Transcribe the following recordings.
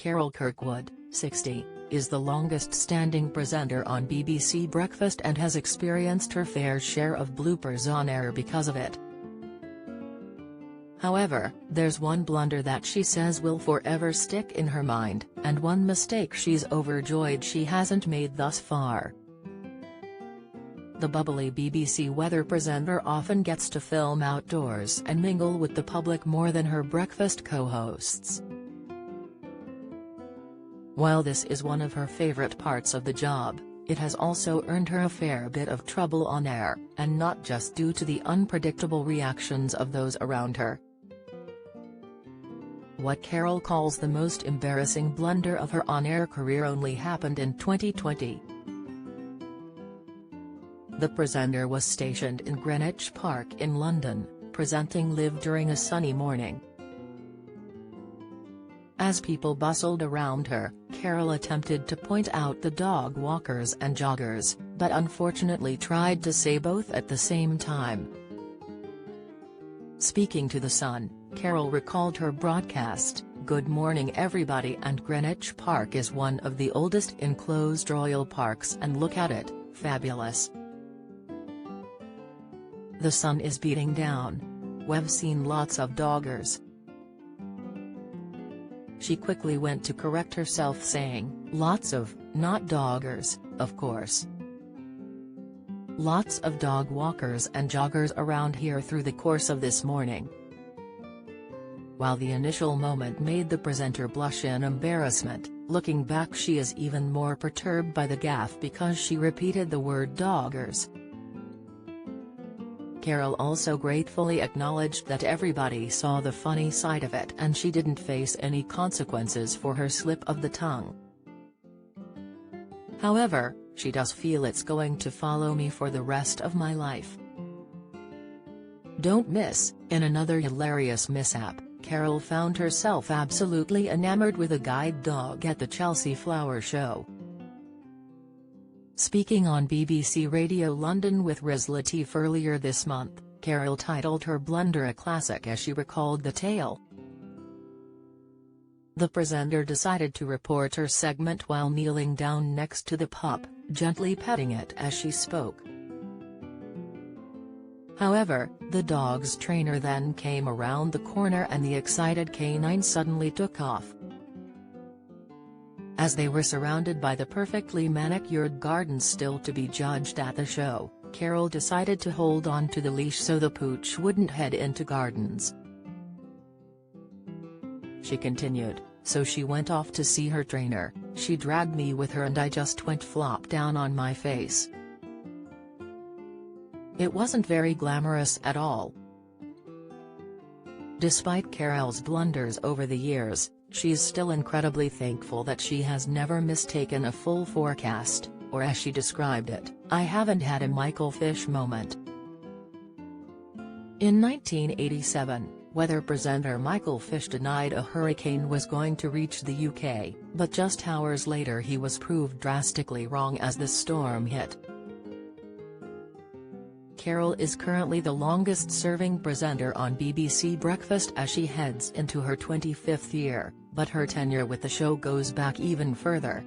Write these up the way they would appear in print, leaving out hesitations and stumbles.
Carol Kirkwood, 60, is the longest-standing presenter on BBC Breakfast and has experienced her fair share of bloopers on air because of it. However, there's one blunder that she says will forever stick in her mind, and one mistake she's overjoyed she hasn't made thus far. The bubbly BBC weather presenter often gets to film outdoors and mingle with the public more than her breakfast co-hosts. While this is one of her favorite parts of the job, it has also earned her a fair bit of trouble on air, and not just due to the unpredictable reactions of those around her. What Carol calls the most embarrassing blunder of her on-air career only happened in 2020. The presenter was stationed in Greenwich Park in London, presenting live during a sunny morning. As people bustled around her, Carol attempted to point out the dog walkers and joggers, but unfortunately tried to say both at the same time. Speaking to The Sun, Carol recalled her broadcast, "Good morning everybody, and Greenwich Park is one of the oldest enclosed royal parks, and look at it, fabulous. The sun is beating down. We've seen lots of doggers." She quickly went to correct herself, saying, "Lots of, not doggers, of course. Lots of dog walkers and joggers around here through the course of this morning." While the initial moment made the presenter blush in embarrassment, looking back she is even more perturbed by the gaffe because she repeated the word doggers. Carol also gratefully acknowledged that everybody saw the funny side of it and she didn't face any consequences for her slip of the tongue. However, she does feel it's going to follow me for the rest of my life. Don't miss, in another hilarious mishap, Carol found herself absolutely enamored with a guide dog at the Chelsea Flower Show. Speaking on BBC Radio London with Riz Lateef earlier this month, Carol titled her blunder a classic as she recalled the tale. The presenter decided to report her segment while kneeling down next to the pup, gently petting it as she spoke. However, the dog's trainer then came around the corner and the excited canine suddenly took off. As they were surrounded by the perfectly manicured gardens still to be judged at the show, Carol decided to hold on to the leash so the pooch wouldn't head into gardens. She continued, "So she went off to see her trainer, she dragged me with her and I just went flop down on my face. It wasn't very glamorous at all." Despite Carol's blunders over the years, she's still incredibly thankful that she has never mistaken a full forecast, or as she described it, "I haven't had a Michael Fish moment." In 1987, weather presenter Michael Fish denied a hurricane was going to reach the UK, but just hours later he was proved drastically wrong as the storm hit. Carol is currently the longest-serving presenter on BBC Breakfast as she heads into her 25th year, but her tenure with the show goes back even further.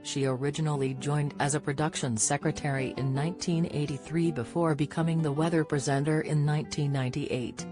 She originally joined as a production secretary in 1983 before becoming the weather presenter in 1998.